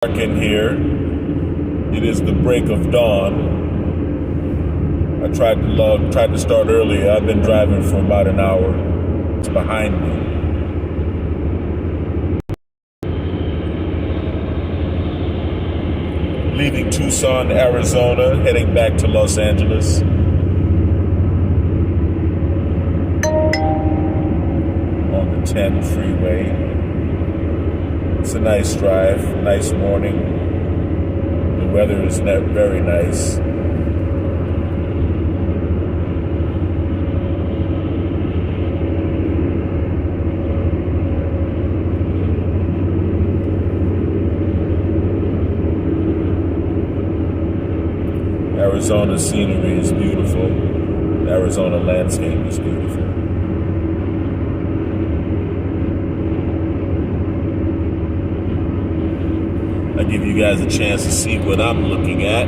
Dark in here. It is the break of dawn. I tried to start earlier. I've been driving for about an hour. It's behind me. Leaving Tucson, Arizona, heading back to Los Angeles. On the 10 freeway. It's a nice drive, nice morning. The weather is very nice. Arizona scenery is beautiful. The Arizona landscape is beautiful. I give you guys a chance to see what I'm looking at.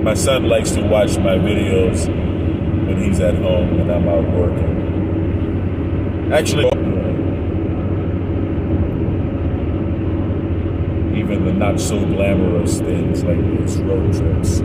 My son likes to watch my videos when he's at home and I'm out working. Actually, even the not so glamorous things like these road trips.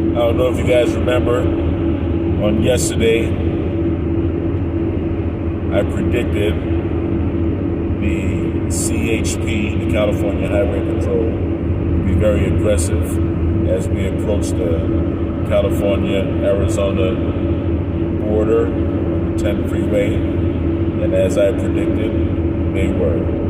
I don't know if you guys remember, on yesterday, I predicted the CHP, the California Highway Patrol, would be very aggressive as we approach the California-Arizona border, 10 freeway, and as I predicted, they were.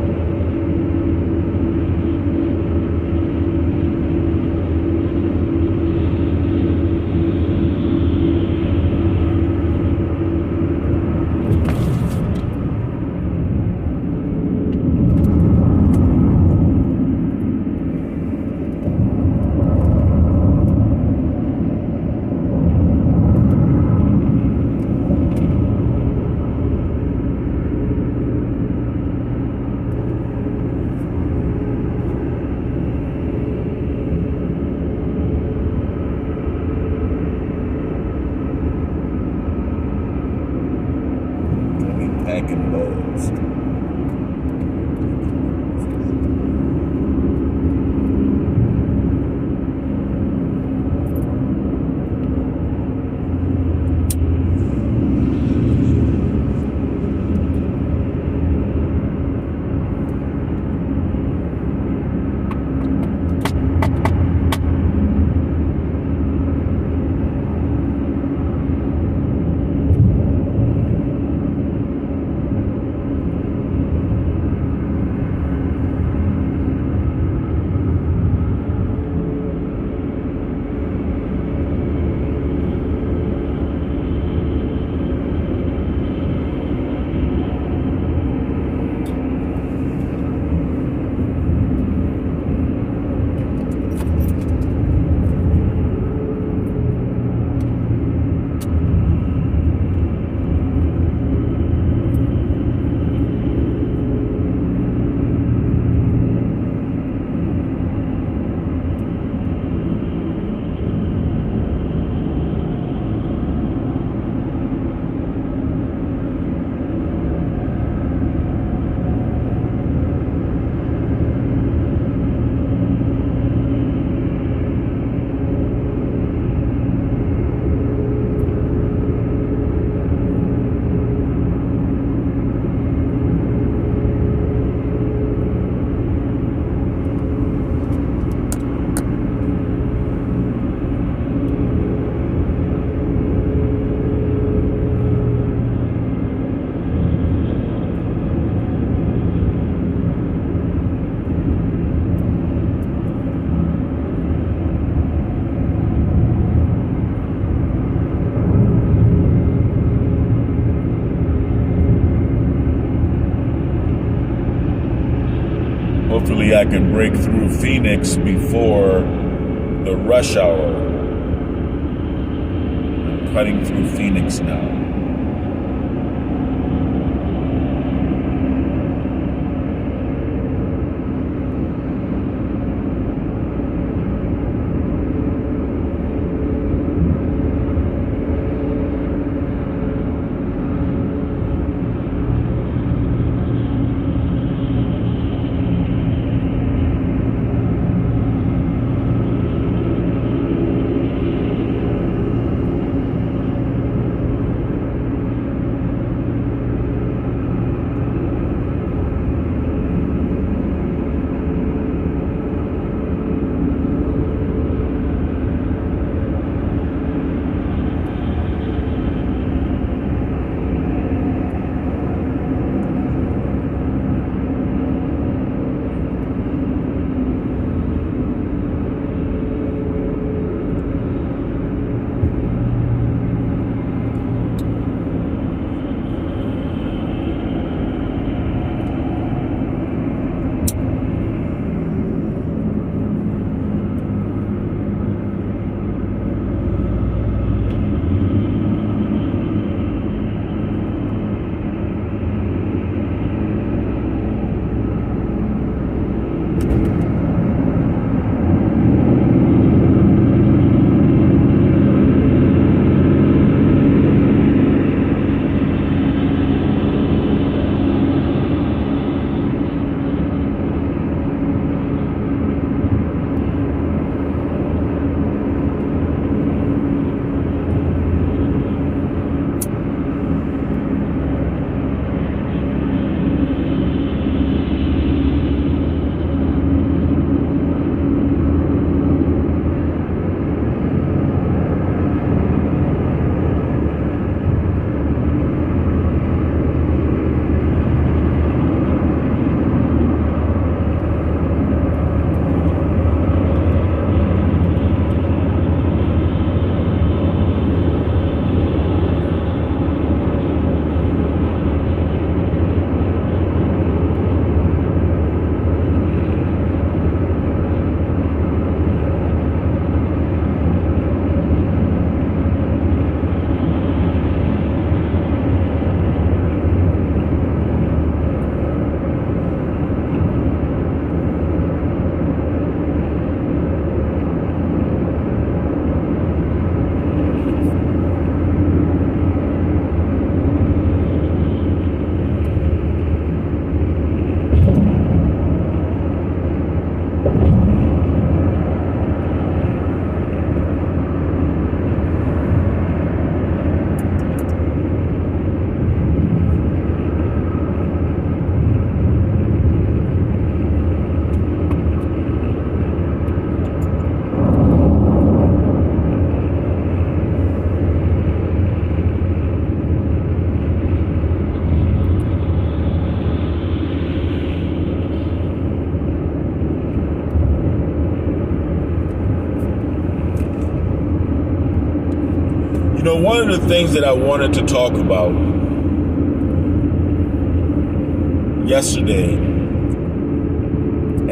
Packing loads. hopefully I can break through Phoenix before the rush hour. I'm cutting through Phoenix now. know, one of the things that I wanted to talk about yesterday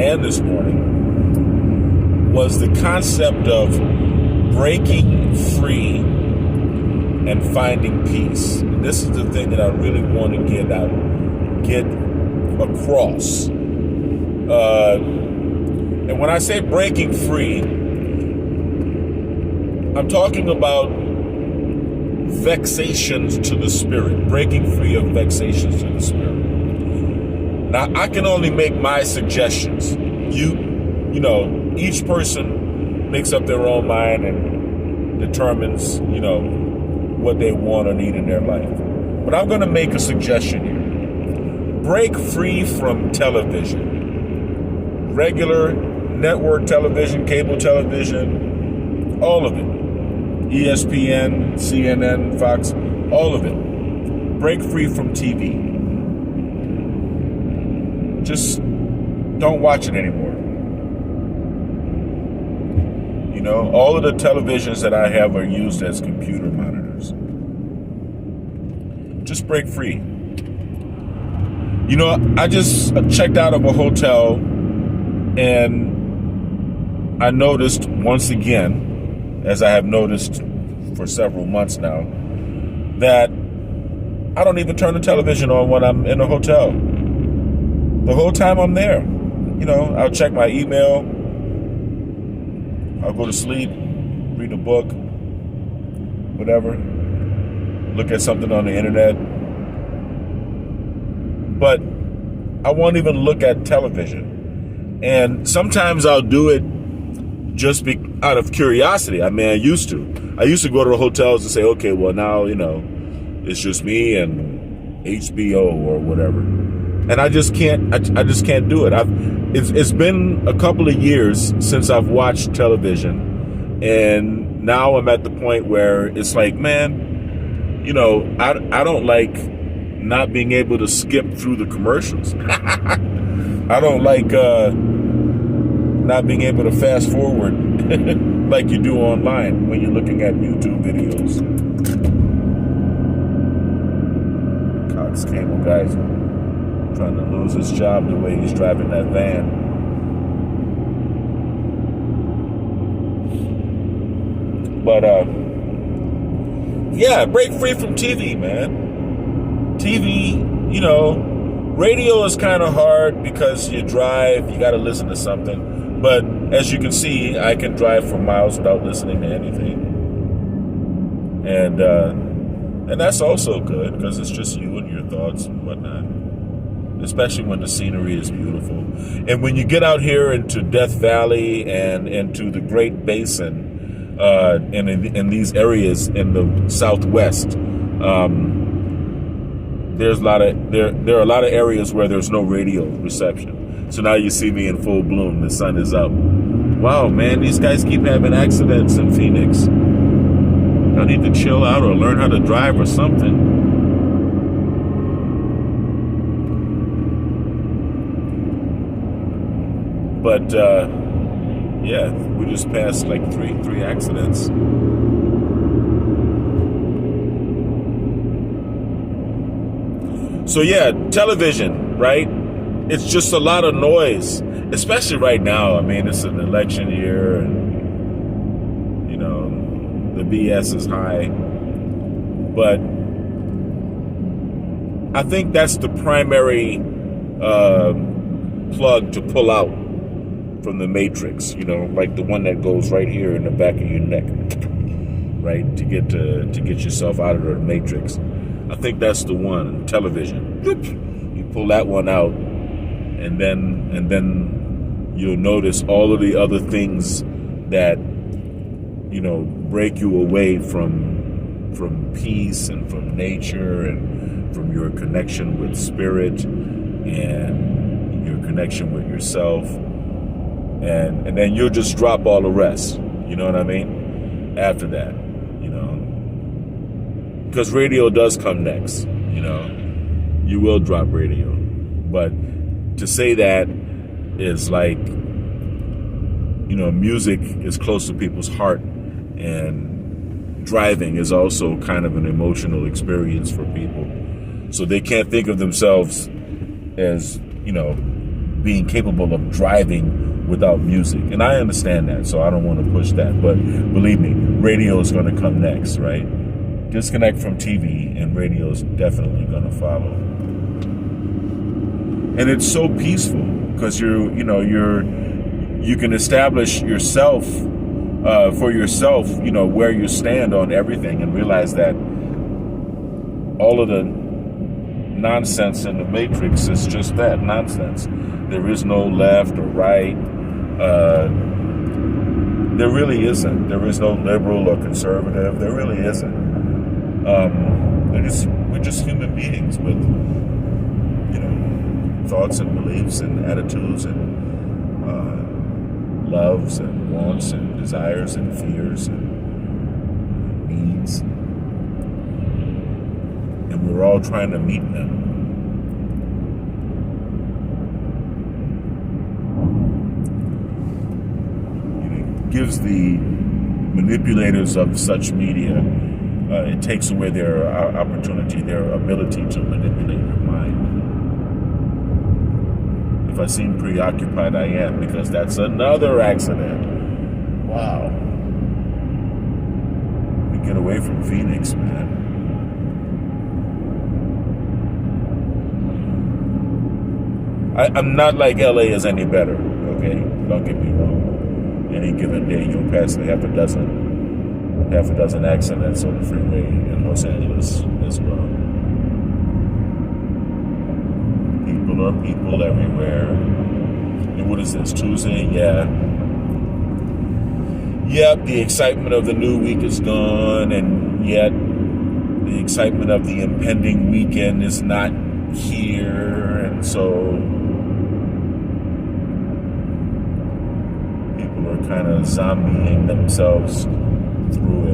and this morning was the concept of breaking free and finding peace. And this is the thing that I really want to get across. And when I say breaking free, I'm talking about vexations to the spirit, breaking free of vexations to the spirit. Now, I can only make my suggestions. You know, each person makes up their own mind and determines, what they want or need in their life. But I'm going to make a suggestion here. Break free from television. Regular network television, cable television, all of it. ESPN, CNN, Fox, all of it. Break free from TV. Just don't watch it anymore. All of the televisions that I have are used as computer monitors. Just break free. I just checked out of a hotel And I noticed once again, as I have noticed for several months now, that I don't even turn the television on when I'm in a hotel. The whole time I'm there. You know, I'll check my email. I'll go to sleep, read a book, whatever. Look at something on the internet. But I won't even look at television. And sometimes I'll do it just out of curiosity. I mean, I used to go to the hotels and say, okay, well now, you know, it's just me and HBO or whatever. And I just can't do it. It's been a couple of years since I've watched television, and now I'm at the point where it's like, man, you know, I don't like not being able to skip through the commercials. I don't like not being able to fast forward like you do online when you're looking at YouTube videos. Cox Cable guy's trying to lose his job the way he's driving that van. But yeah, break free from TV, man. TV, you know, radio is kind of hard because you drive, you got to listen to something. But as you can see, I can drive for miles without listening to anything. And that's also good because it's just you and your thoughts and whatnot. Especially when the scenery is beautiful. And when you get out here into Death Valley and into the Great Basin, in these areas in the Southwest, there are a lot of areas where there's no radio reception. So now you see me in full bloom. The sun is up. Wow, man, these guys keep having accidents in Phoenix. I need to chill out or learn how to drive or something. But yeah, we just passed like three accidents. So yeah, television, right? It's just a lot of noise, especially right now. I mean, it's an election year, and you know, the BS is high. But I think that's the primary plug to pull out from the matrix, you know, like the one that goes right here in the back of your neck, right, to get yourself out of the matrix. I think that's the one. Television. You pull that one out, and then you'll notice all of the other things that, you know, break you away from peace and from nature and from your connection with spirit and your connection with yourself. And then you'll just drop all the rest. You know what I mean? After that, you know. Because radio does come next, you know. You will drop radio. But to say that is like, you know, music is close to people's heart. And driving is also kind of an emotional experience for people. So they can't think of themselves as, you know, being capable of driving without music. And I understand that, so I don't want to push that. But believe me, radio is going to come next, right? Disconnect from TV and radio is definitely going to follow. And it's so peaceful because you can establish yourself for yourself, you know, where you stand on everything and realize that all of the nonsense in the matrix is just that, nonsense. There is no left or right. There really isn't. There is no liberal or conservative. There really isn't. We're just human beings with, you know, thoughts and beliefs and attitudes and loves and wants and desires and fears and needs. And we're all trying to meet them. Gives the manipulators of such media, it takes away their opportunity, their ability to manipulate your mind. If I seem preoccupied, I am, because that's another accident. Wow. We get away from Phoenix, man. I'm not like LA is any better, okay? Don't get me wrong. Any given day, you'll pass half a dozen accidents on the freeway in Los Angeles as well. People are people everywhere. And what is this, Tuesday? Yeah. Yep, the excitement of the new week is gone, and yet the excitement of the impending weekend is not here, and so people are kind of zombieing themselves through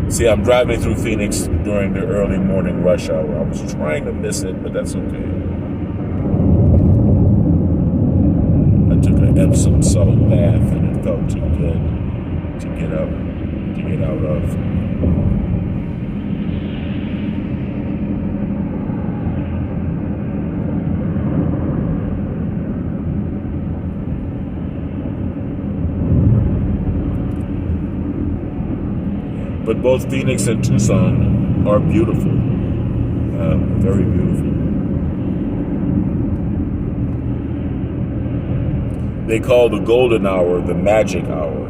it. See, I'm driving through Phoenix during the early morning rush hour. I was trying to miss it, but that's okay. I took an Epsom salt bath, and it felt too good to get out of. But both Phoenix and Tucson are beautiful, very beautiful. They call the golden hour the magic hour,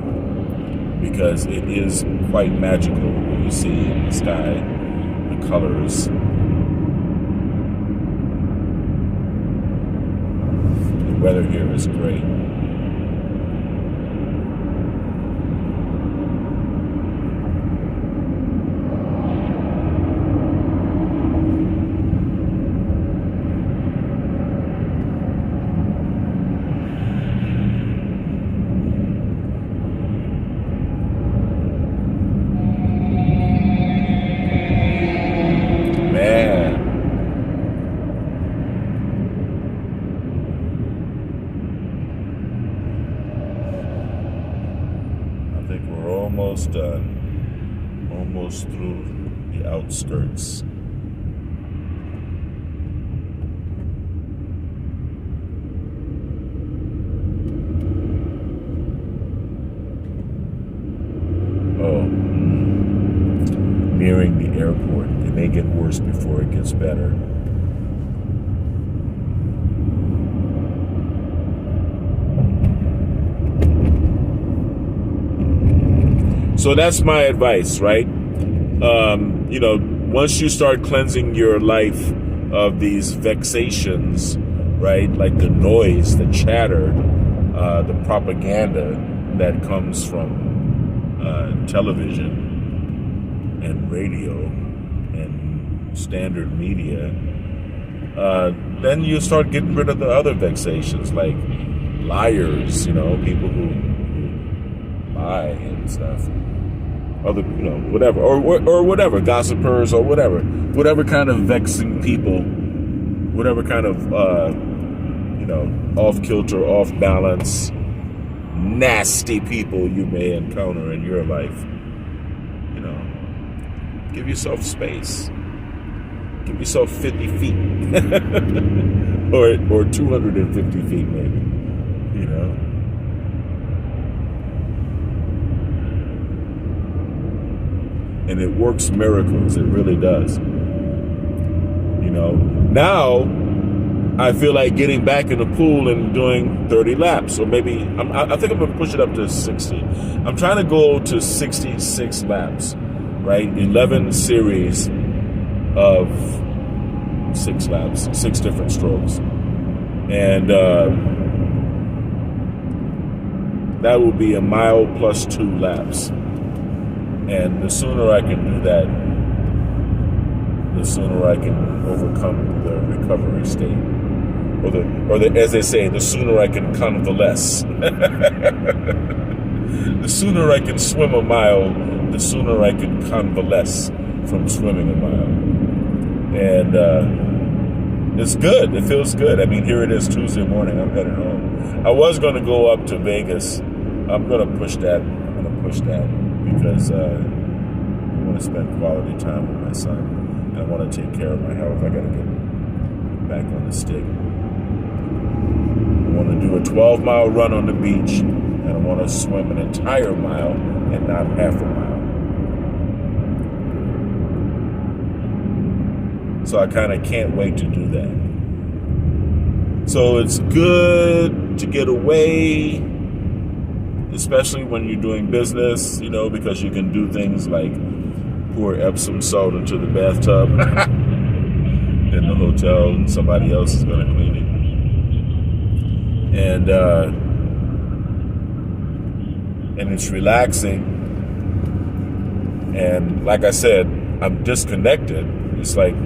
because it is quite magical when you see in the sky the colors. The weather here is great. Almost done. Almost through the outskirts. Oh, nearing the airport. It may get worse before it gets better. So that's my advice, right? Once you start cleansing your life of these vexations, right? Like the noise, the chatter, the propaganda that comes from television and radio and standard media, then you start getting rid of the other vexations, like liars, people who lie and stuff. Other, whatever, or whatever, gossipers, or whatever kind of vexing people, whatever kind of, off kilter, off balance, nasty people you may encounter in your life. Give yourself space. Give yourself 50 feet, or 250 feet maybe, And it works miracles. It really does. Now I feel like getting back in the pool and doing 30 laps, or maybe I think I'm going to push it up to 60. I'm trying to go to 66 laps, right? 11 series of 6 laps, 6 different strokes, and that will be a mile plus 2 laps. And the sooner I can do that, the sooner I can overcome the recovery state. Or as they say, the sooner I can convalesce. The sooner I can swim a mile, the sooner I can convalesce from swimming a mile. And it's good. It feels good. I mean, here it is Tuesday morning. I'm headed home. I was going to go up to Vegas. I'm going to push that. Because I want to spend quality time with my son, and I want to take care of my health. I got to get back on the stick. want to do a 12-mile run on the beach, and I want to swim an entire mile and not half a mile. So I kind of can't wait to do that. So it's good to get away, especially when you're doing business, because you can do things like pour Epsom salt into the bathtub in the hotel, and somebody else is going to clean it. And it's relaxing. And like I said, I'm disconnected. It's like I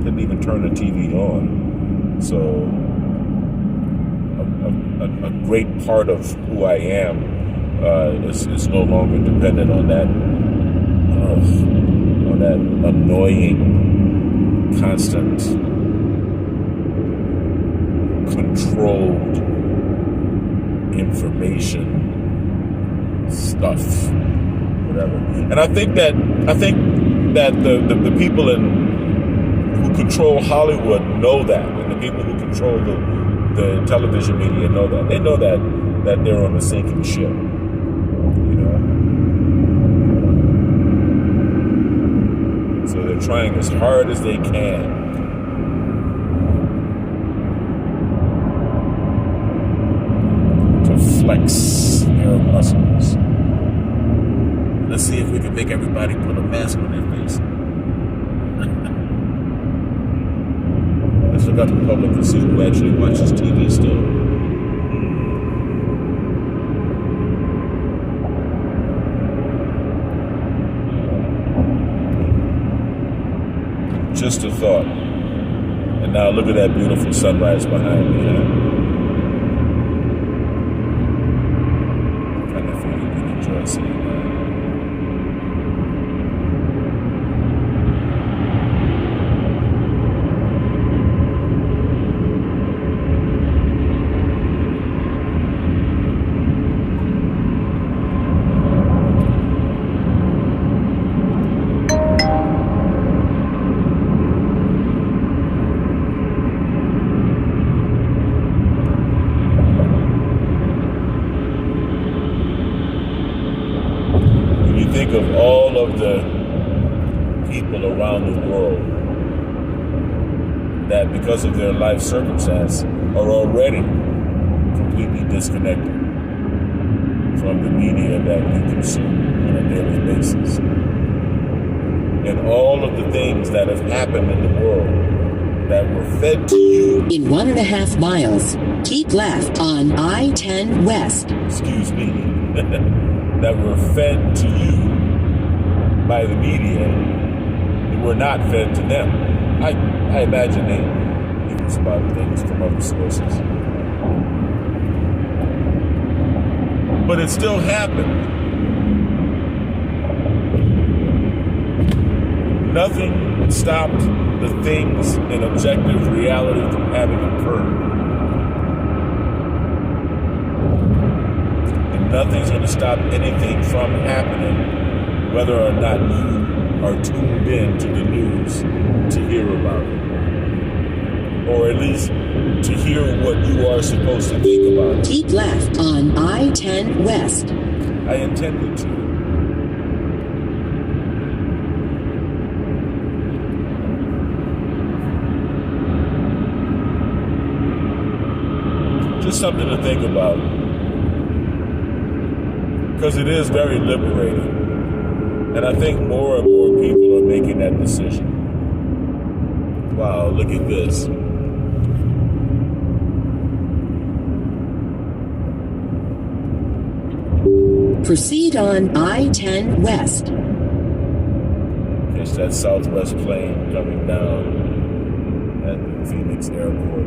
didn't even turn the TV on. So a great part of who I am is no longer dependent on that annoying, constant, controlled information stuff, whatever. And I think that the people who control Hollywood know that, and the people who control the television media know that. They know that they're on a sinking ship. So they're trying as hard as they can to flex their muscles. Let's see if we can make everybody put a mask on their face. Let's look out the public and see who actually watches TV still. Just a thought. And now look at that beautiful sunrise behind me. I kind of figured you'd enjoy seeing that. Think of all of the people around the world that, because of their life circumstance, are already completely disconnected from the media that we consume on a daily basis. And all of the things that have happened in the world that were fed to you. In 1.5 miles, keep left on I-10 West. Excuse me. That were fed to you by the media that were not fed to them. I imagine they even spot things from other sources. But it still happened. Nothing stopped the things in objective reality from having occurred. Nothing's going to stop anything from happening, whether or not you are tuned in to the news to hear about it. Or at least to hear what you are supposed to think about it. Keep left on I-10 West. I intended to. Just something to think about. Because it is very liberating. And I think more and more people are making that decision. Wow, look at this. Proceed on I-10 West. It's that Southwest plane coming down at the Phoenix Airport.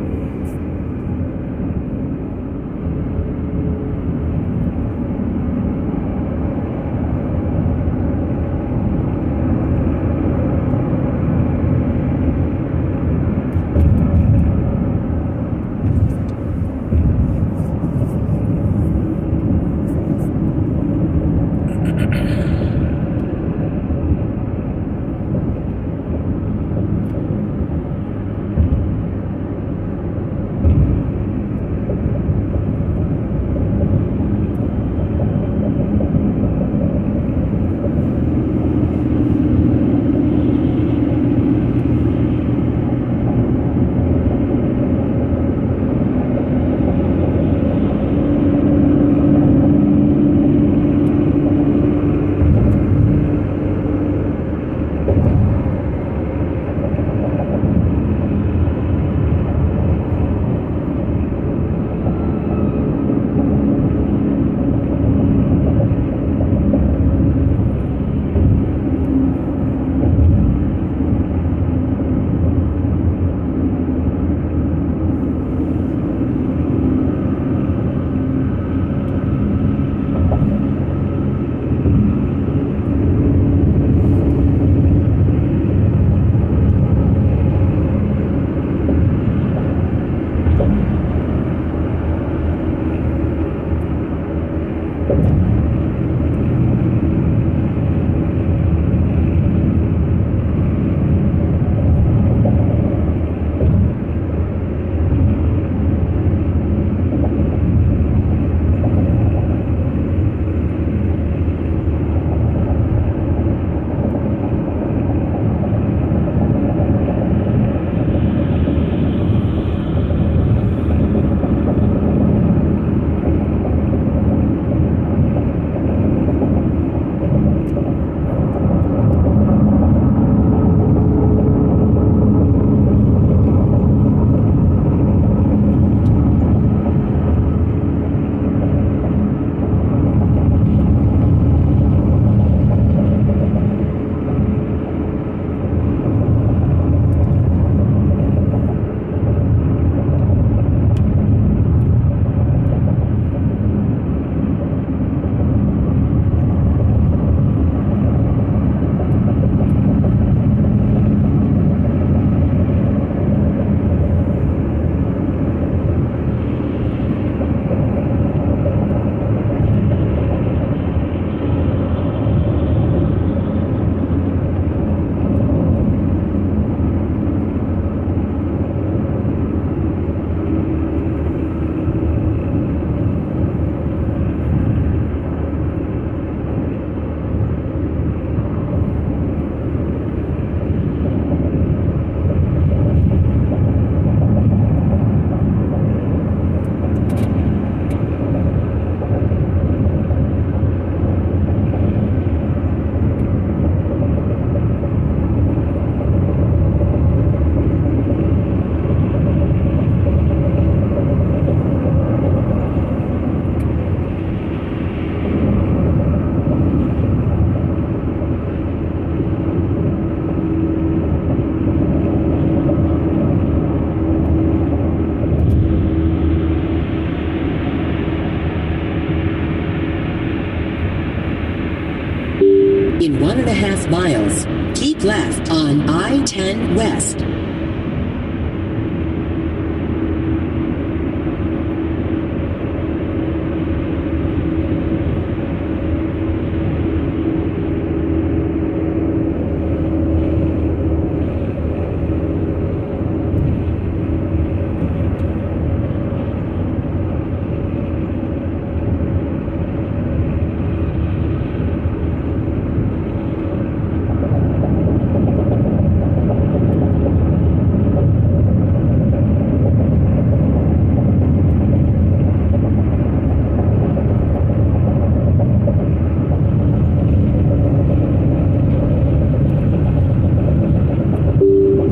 5 miles. Keep left on I-10 West.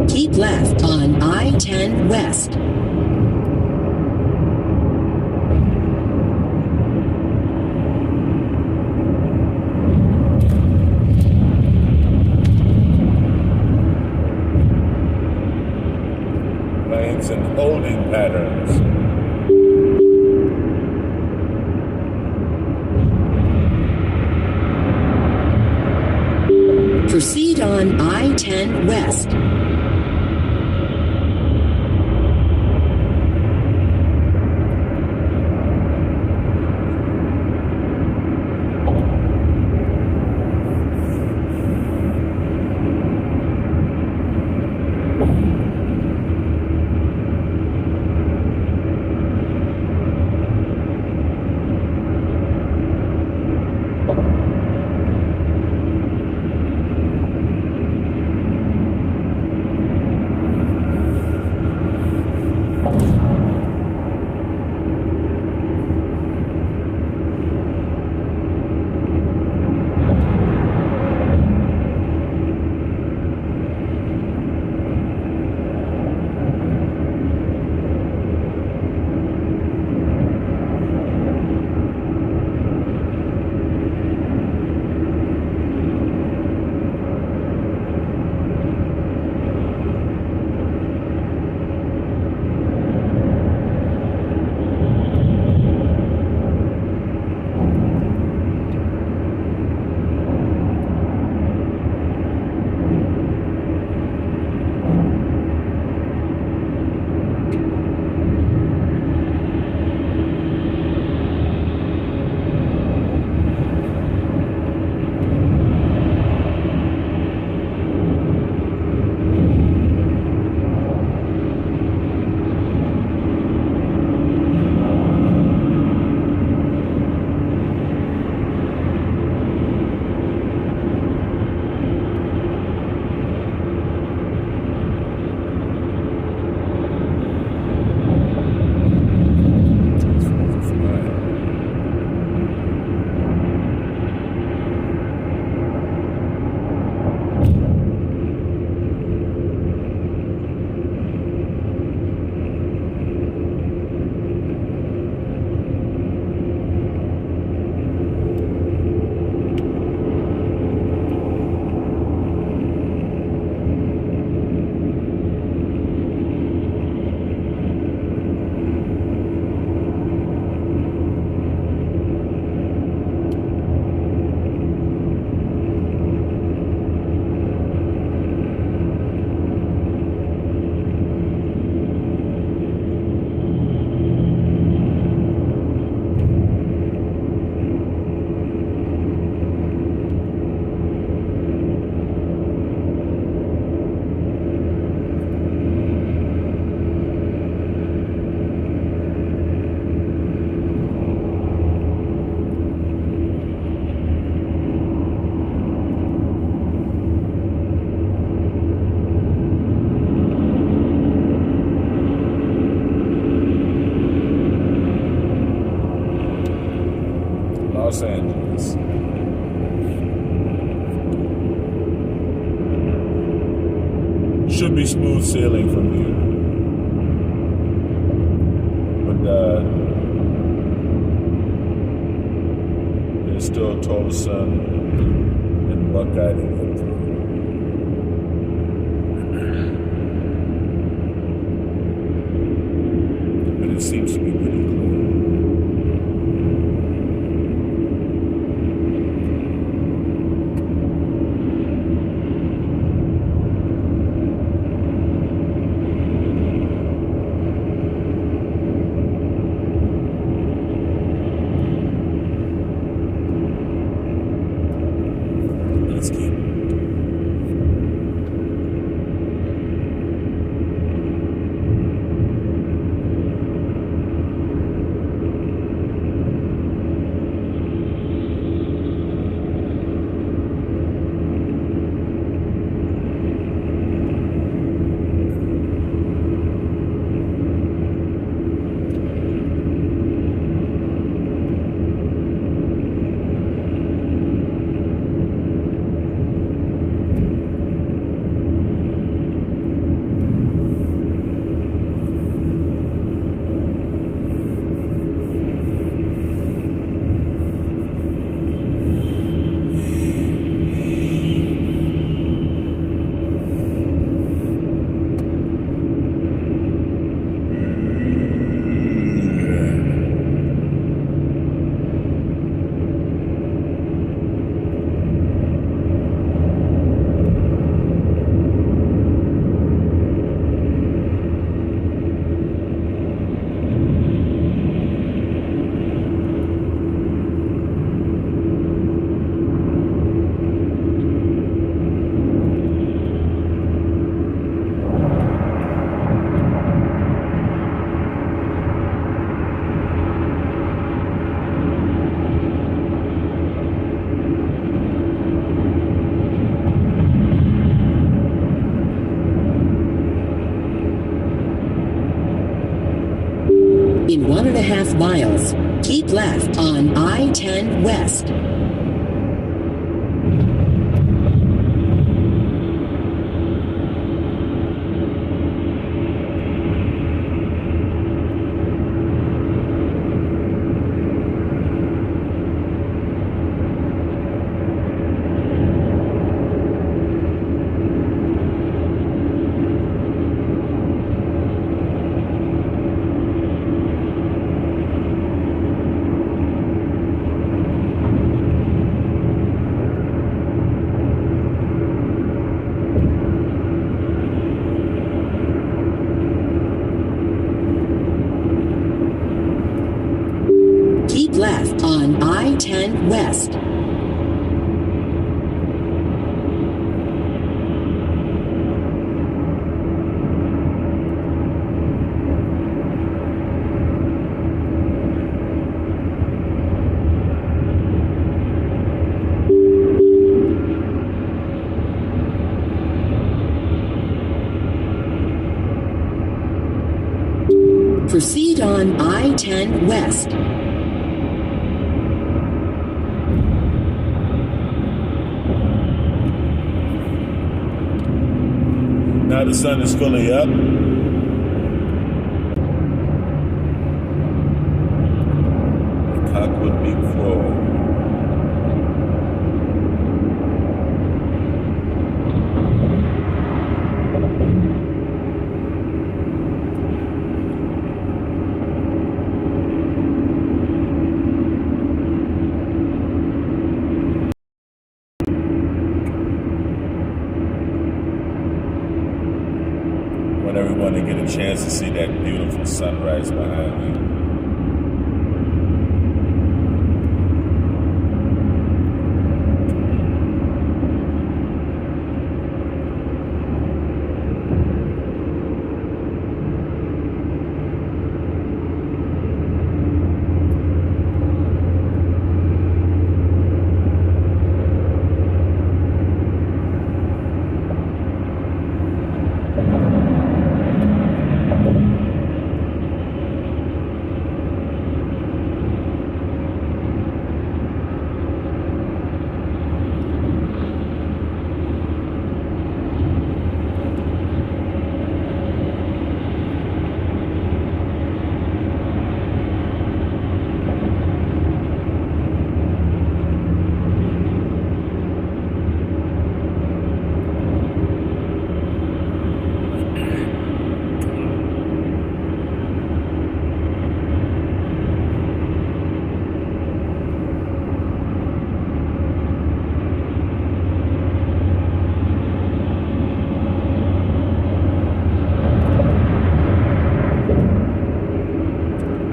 Keep left on I-10 West. Lanes and holding patterns. Proceed on I-10 West. Los Angeles. Should be smooth sailing from here. But there's still Tulsa and Buckeye to get through. But it seems to be pretty clear. 2.5 miles. Keep left on I-10 West. Keep left on I-10 West. Proceed on I-10 West. Now the sun is fully up. The cock would be crowing. Want everyone to get a chance to see that beautiful sunrise behind me.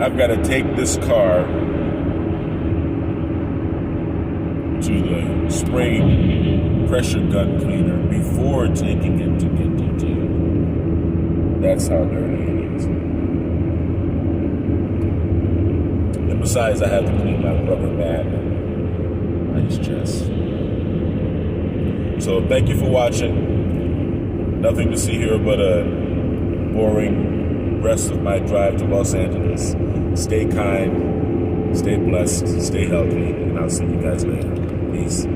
I've got to take this car to the spray pressure gun cleaner before taking it to get detailed. That's how dirty it is. And besides, I have to clean my rubber bag on his chest. So thank you for watching. Nothing to see here but a boring rest of my drive to Los Angeles. Stay kind, stay blessed, stay healthy, and I'll see you guys later. Peace.